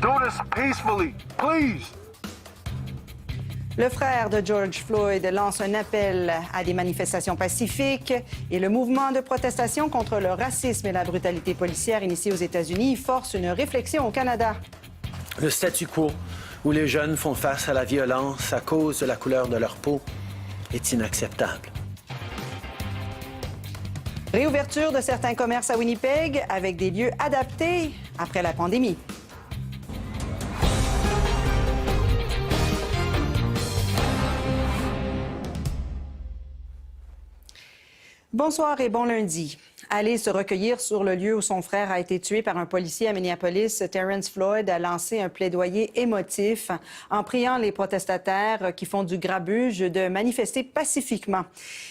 Do this peacefully, please. Le frère de George Floyd lance un appel à des manifestations pacifiques et le mouvement de protestation contre le racisme et la brutalité policière initié aux États-Unis force une réflexion au Canada. Le statu quo, où les jeunes font face à la violence à cause de la couleur de leur peau, est inacceptable. Réouverture de certains commerces à Winnipeg avec des lieux adaptés après la pandémie. Bonsoir et bon lundi. Aller se recueillir sur le lieu où son frère a été tué par un policier à Minneapolis, Terrence Floyd a lancé un plaidoyer émotif en priant les protestataires qui font du grabuge de manifester pacifiquement.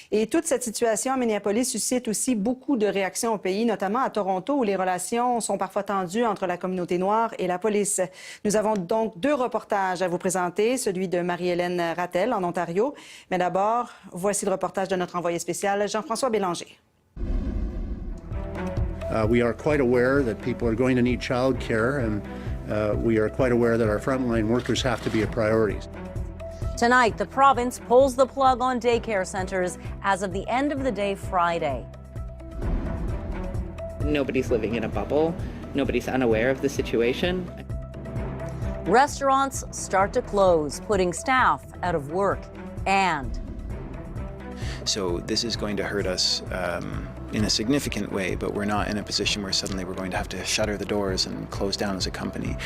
Et toute cette situation à Minneapolis suscite aussi beaucoup de réactions au pays, notamment à Toronto, où les relations sont parfois tendues entre la communauté noire et la police. Nous avons donc deux reportages à vous présenter, celui de Marie-Hélène Rattel en Ontario. Mais d'abord, voici le reportage de notre envoyé spécial, Jean-François Bélanger. We are quite aware that people are going to need child care, and we are quite aware that our frontline workers have to be a priority. Tonight, the province pulls the plug on daycare centers as of the end of the day Friday. Nobody's living in a bubble. Nobody's unaware of the situation. Restaurants start to close, putting staff out of work. And so this is going to hurt us in a significant way, but we're not in a position where suddenly we're going to have to shutter the doors and close down as a company.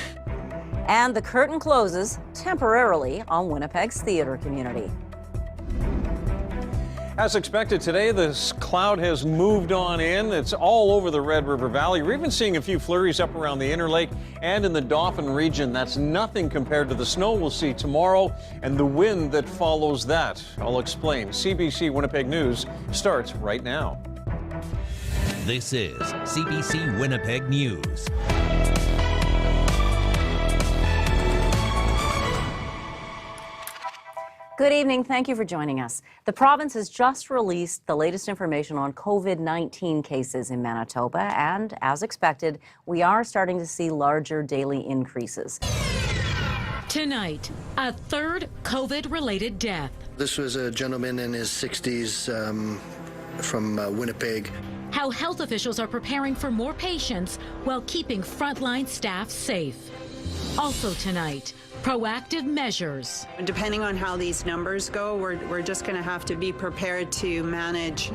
And the curtain closes temporarily on Winnipeg's theatre community. As expected today, this cloud has moved on in. It's all over the Red River Valley. We're even seeing a few flurries up around the Interlake and in the Dauphin region. That's nothing compared to the snow we'll see tomorrow and the wind that follows that. I'll explain. CBC Winnipeg News starts right now. This is CBC Winnipeg News. Good evening. Thank you for joining us. The province has just released the latest information on COVID-19 cases in Manitoba, and as expected, we are starting to see larger daily increases. Tonight, a third COVID-related death. This was a gentleman in his 60s from Winnipeg. How health officials are preparing for more patients while keeping frontline staff safe. Also tonight, proactive measures. Depending on how these numbers go, we're just going to have to be prepared to manage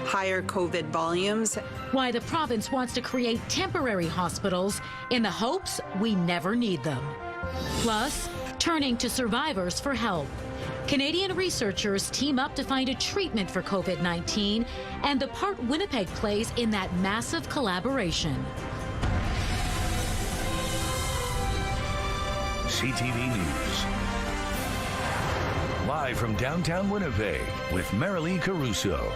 higher COVID volumes. Why the province wants to create temporary hospitals in the hopes we never need them. Plus, turning to survivors for help. Canadian researchers team up to find a treatment for COVID-19 and the part Winnipeg plays in that massive collaboration. CTV News. Live from downtown Winnipeg with Marilee Caruso.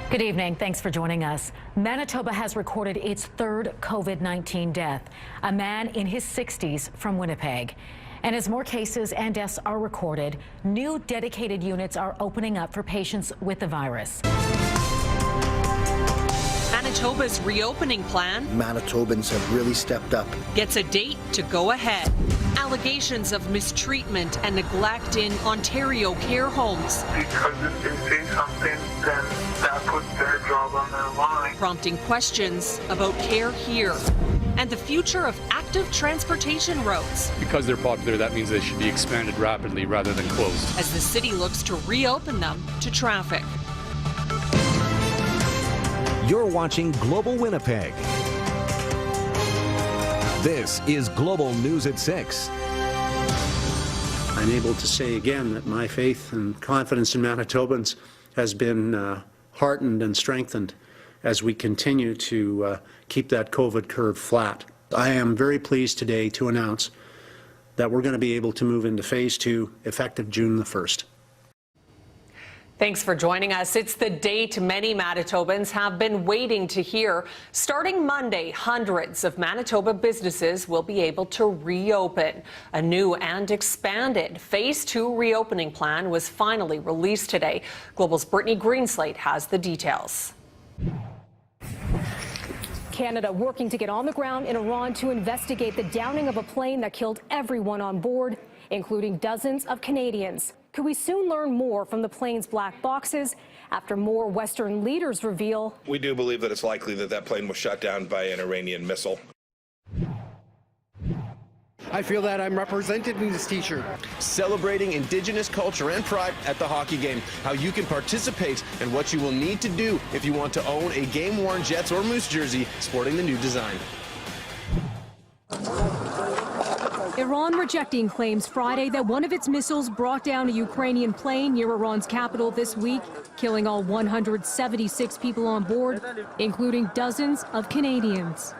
Good evening. Thanks for joining us. Manitoba has recorded its third COVID-19 death, a man in his 60s from Winnipeg. And as more cases and deaths are recorded, new dedicated units are opening up for patients with the virus. Manitoba's reopening plan. Manitobans have really stepped up. Gets a date to go ahead. Allegations of mistreatment and neglect in Ontario care homes. Because if they say something, then that puts their job on their line. Prompting questions about care here and the future of active transportation routes. Because they're popular, that means they should be expanded rapidly rather than closed. As the city looks to reopen them to traffic. You're watching Global Winnipeg. This is Global News at 6. I'm able to say again that my faith and confidence in Manitobans has been heartened and strengthened as we continue to keep that COVID curve flat. I am very pleased today to announce that we're going to be able to move into Phase 2 effective June the 1st. Thanks for joining us. It's the date many Manitobans have been waiting to hear. Starting Monday, hundreds of Manitoba businesses will be able to reopen. A new and expanded Phase 2 reopening plan was finally released today. Global's Brittany Greenslade has the details. Canada working to get on the ground in Iran to investigate the downing of a plane that killed everyone on board, including dozens of Canadians. Could we soon learn more from the plane's black boxes after more Western leaders reveal? We do believe that it's likely that that plane was shot down by an Iranian missile. I feel that I'm represented in this t-shirt. Celebrating Indigenous culture and pride at the hockey game. How you can participate and what you will need to do if you want to own a game-worn Jets or Moose jersey sporting the new design. Iran rejecting claims Friday that one of its missiles brought down a Ukrainian plane near Iran's capital this week, killing all 176 people on board, including dozens of Canadians.